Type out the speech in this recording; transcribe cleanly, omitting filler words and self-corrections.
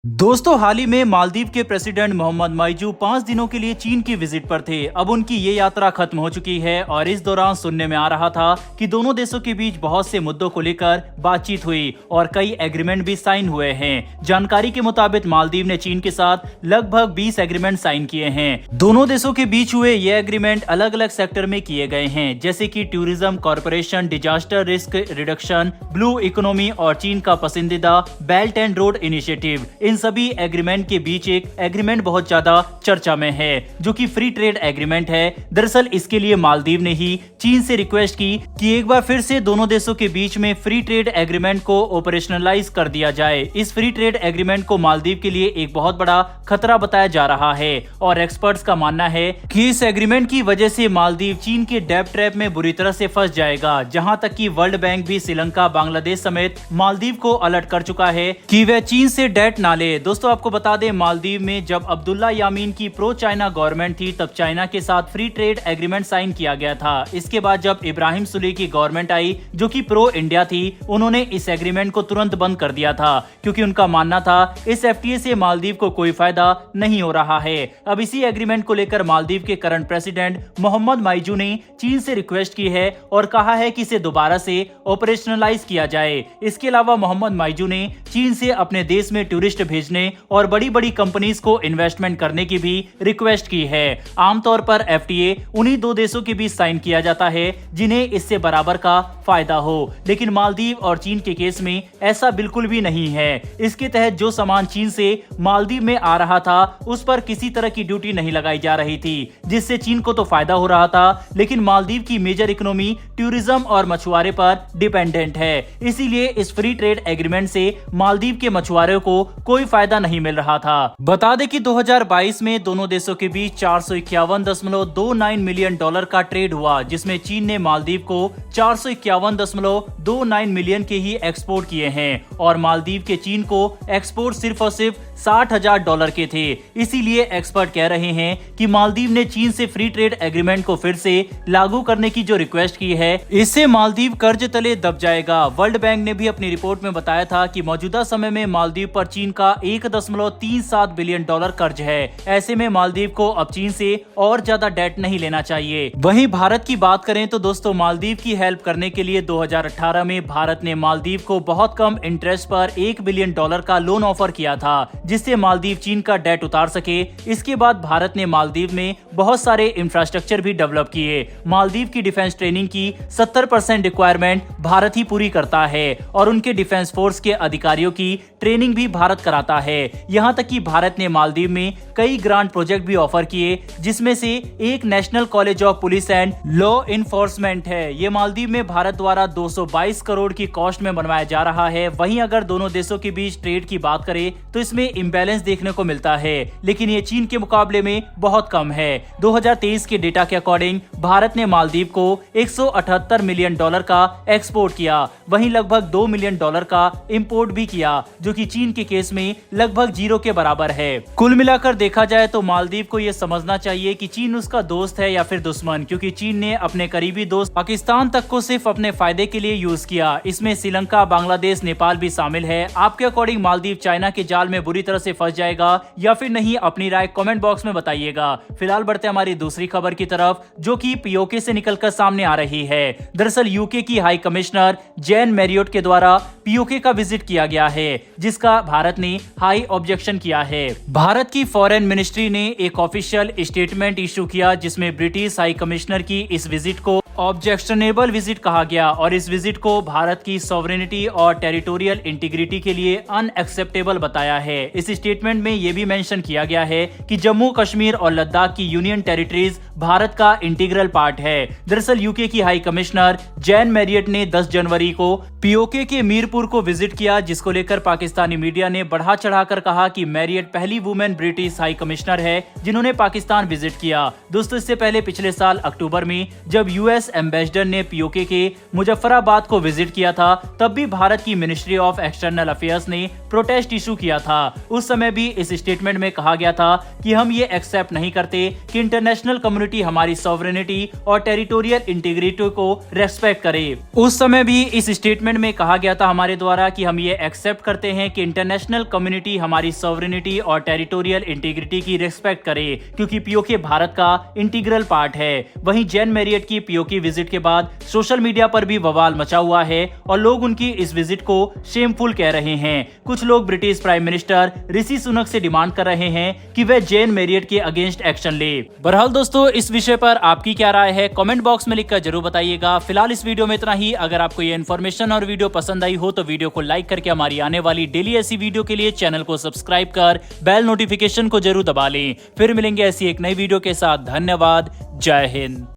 दोस्तों, हाल ही में मालदीव के प्रेसिडेंट मोहम्मद माइजू 5 दिनों के लिए चीन की विजिट पर थे। अब उनकी ये यात्रा खत्म हो चुकी है और इस दौरान सुनने में आ रहा था कि दोनों देशों के बीच बहुत से मुद्दों को लेकर बातचीत हुई और कई एग्रीमेंट भी साइन हुए हैं। जानकारी के मुताबिक मालदीव ने चीन के साथ लगभग 20 एग्रीमेंट साइन किए हैं। दोनों देशों के बीच हुए ये एग्रीमेंट अलग अलग सेक्टर में किए गए हैं, जैसे कि tourism, corporation, disaster risk reduction, blue economy और चीन का पसंदीदा बेल्ट एंड रोड इनिशिएटिव। इन सभी एग्रीमेंट के बीच एक एग्रीमेंट बहुत ज्यादा चर्चा में है, जो कि फ्री ट्रेड एग्रीमेंट है। दरअसल इसके लिए मालदीव ने ही चीन से रिक्वेस्ट की कि एक बार फिर से दोनों देशों के बीच में फ्री ट्रेड एग्रीमेंट को ऑपरेशनलाइज कर दिया जाए। इस फ्री ट्रेड एग्रीमेंट को मालदीव के लिए एक बहुत बड़ा खतरा बताया जा रहा है और एक्सपर्ट्स का मानना है कि इस एग्रीमेंट की वजह से मालदीव चीन के डेब्ट ट्रैप में बुरी तरह से फंस जाएगा। जहां तक कि वर्ल्ड बैंक भी श्रीलंका, बांग्लादेश समेत मालदीव को अलर्ट कर चुका है कि वह चीन से डेट ना ले। दोस्तों, आपको बता दें, मालदीव में जब अब्दुल्ला यामीन की प्रो चाइना गवर्नमेंट थी, तब चाइना के साथ फ्री ट्रेड एग्रीमेंट साइन किया गया था। इसके बाद जब इब्राहिम सुली की गवर्नमेंट आई, जो कि प्रो इंडिया थी, उन्होंने इस एग्रीमेंट को तुरंत बंद कर दिया था, क्योंकि उनका मानना था इस एफटीए से मालदीव को कोई फायदा नहीं हो रहा है। अब इसी एग्रीमेंट को लेकर मालदीव के करंट प्रेसिडेंट मोहम्मद माइजू ने चीन से रिक्वेस्ट की है और कहा है कि इसे दोबारा से ऑपरेशनलाइज किया जाए। इसके अलावा मोहम्मद माइजू ने चीन से अपने देश में टूरिस्ट भेजने और बड़ी बड़ी कंपनीज को इन्वेस्टमेंट करने की भी रिक्वेस्ट की है। आमतौर पर एफटीए उन्हीं दो देशों के बीच साइन किया जाता है जिन्हें इससे बराबर का फायदा हो, लेकिन मालदीव और चीन के केस में ऐसा बिल्कुल भी नहीं है। इसके तहत जो सामान चीन से मालदीव में आ रहा था, उस पर किसी तरह की ड्यूटी नहीं लगाई जा रही थी, जिससे चीन को तो फायदा हो रहा था, लेकिन मालदीव की मेजर इकोनॉमी टूरिज्म और मछुआरे पर डिपेंडेंट है। इसीलिए इस फ्री ट्रेड एग्रीमेंट से मालदीव के मछुआरों को कोई फायदा नहीं मिल रहा था। बता दें कि 2022 में दोनों देशों के बीच $451.29 मिलियन का ट्रेड हुआ, जिसमें चीन ने मालदीव को $451.29 मिलियन के ही एक्सपोर्ट किए हैं और मालदीव के चीन को एक्सपोर्ट सिर्फ और सिर्फ $60,000 के थे। इसीलिए एक्सपर्ट कह रहे हैं कि मालदीव ने चीन से फ्री ट्रेड एग्रीमेंट को फिर से लागू करने की जो रिक्वेस्ट की है, इससे मालदीव कर्ज तले दब जाएगा। वर्ल्ड बैंक ने भी अपनी रिपोर्ट में बताया था कि मौजूदा समय में मालदीव पर चीन का $1.37 बिलियन कर्ज है। ऐसे में मालदीव को अब चीन से और ज्यादा डेट नहीं लेना चाहिए। वहीं भारत की बात करें तो दोस्तों, मालदीव की हेल्प करने के लिए 2018 में भारत ने मालदीव को बहुत कम इंटरेस्ट पर $1 बिलियन का लोन ऑफर किया था, जिससे मालदीव चीन का डेट उतार सके। इसके बाद भारत ने मालदीव में बहुत सारे इंफ्रास्ट्रक्चर भी डेवलप किए। मालदीव की डिफेंस ट्रेनिंग की 70% रिक्वायरमेंट भारत ही पूरी करता है और उनके डिफेंस फोर्स के अधिकारियों की ट्रेनिंग भी भारत कराता है। यहाँ तक कि भारत ने मालदीव में कई ग्रांट प्रोजेक्ट भी ऑफर किए, जिसमें से एक national college of police and law enforcement है। ये मालदीव में भारत द्वारा 222 करोड़ की कॉस्ट में बनवाया जा रहा है। वहीं अगर दोनों देशों के बीच ट्रेड की बात करें तो इसमें इम्बैलेंस देखने को मिलता है, लेकिन ये चीन के मुकाबले में बहुत कम है। 2023 के डेटा के अकॉर्डिंग भारत ने मालदीव को $178 मिलियन का एक्सपोर्ट किया, वहीं लगभग $2 मिलियन का इंपोर्ट भी किया, जो कि चीन के केस में लगभग 0 के बराबर है। कुल मिलाकर देखा जाए तो मालदीव को यह समझना चाहिए कि चीन उसका दोस्त है या फिर दुश्मन, क्योंकि चीन ने अपने करीबी दोस्त पाकिस्तान तक को सिर्फ अपने फायदे के लिए यूज किया। इसमें श्रीलंका, बांग्लादेश, नेपाल भी शामिल है। आपके अकॉर्डिंग मालदीव चाइना के जाल में बुरी तरह से फंस जाएगा या फिर नहीं? अपनी राय कमेंट बॉक्स में बताइएगा। फिलहाल बढ़ते हमारी दूसरी खबर की तरफ, जो कि पीओके से निकलकर सामने आ रही है। दरअसल यूके की हाई कमिश्नर जैन मैरियट के द्वारा पीओके का विजिट किया गया है, जिसका भारत ने हाई ऑब्जेक्शन किया है। भारत की फॉरेन मिनिस्ट्री ने एक ऑफिशियल स्टेटमेंट इशू किया, जिसमें ब्रिटिश हाई कमिश्नर की इस विजिट को ऑब्जेक्शनेबल विजिट कहा गया और इस विजिट को भारत की सॉवरेनिटी और टेरिटोरियल इंटीग्रिटी के लिए अनएक्सेप्टेबल बताया है। इस स्टेटमेंट में यह भी मेंशन किया गया है कि जम्मू कश्मीर और लद्दाख की यूनियन टेरिटरीज भारत का इंटीग्रल पार्ट है। दरअसल यूके की हाई कमिश्नर जैन मैरियट ने 10 जनवरी को पीओके के मीरपुर को विजिट किया, जिसको लेकर पाकिस्तानी मीडिया ने बढ़ा चढ़ाकर कहा कि मैरियट पहली वुमेन ब्रिटिश हाई कमिश्नर है जिन्होंने पाकिस्तान विजिट किया। दोस्तों, इससे पहले पिछले साल अक्टूबर में जब यूएस फ्रांस एम्बेसडर ने पीओके के मुजफ्फराबाद को विजिट किया था, तब भी भारत की मिनिस्ट्री ऑफ एक्सटर्नल अफेयर्स ने प्रोटेस्ट इशू किया था। उस समय भी इस स्टेटमेंट में कहा गया था कि हम ये एक्सेप्ट नहीं करते कि इंटरनेशनल कम्युनिटी हमारी सॉवरेनिटी और टेरिटोरियल इंटीग्रिटी को रेस्पेक्ट करे। उस समय भी इस स्टेटमेंट में कहा गया था हमारे द्वारा कि हम ये एक्सेप्ट करते हैं कि इंटरनेशनल कम्युनिटी हमारी सॉवरेनिटी और टेरिटोरियल इंटीग्रिटी की रिस्पेक्ट करे, क्योंकि पीओके भारत का इंटीग्रल पार्ट है। वहीं जैन मैरियट की पीओके विजिट के बाद सोशल मीडिया पर भी बवाल मचा हुआ है और लोग उनकी इस विजिट को शेमफुल कह रहे हैं। कुछ लोग British prime minister Rishi Sunak से डिमांड कर रहे हैं कि वह जैन मैरियट के अगेंस्ट एक्शन ले। बहरहाल दोस्तों, इस विषय पर आपकी क्या राय है कमेंट बॉक्स में लिखकर जरूर बताइएगा। फिलहाल इस वीडियो में इतना ही। अगर आपको ये इन्फॉर्मेशन और वीडियो पसंद आई हो तो वीडियो को लाइक करके हमारी आने वाली डेली ऐसी वीडियो के लिए चैनल को सब्सक्राइब कर बेल नोटिफिकेशन को जरूर दबा लें। फिर मिलेंगे ऐसी एक नई वीडियो के साथ। धन्यवाद। जय हिंद।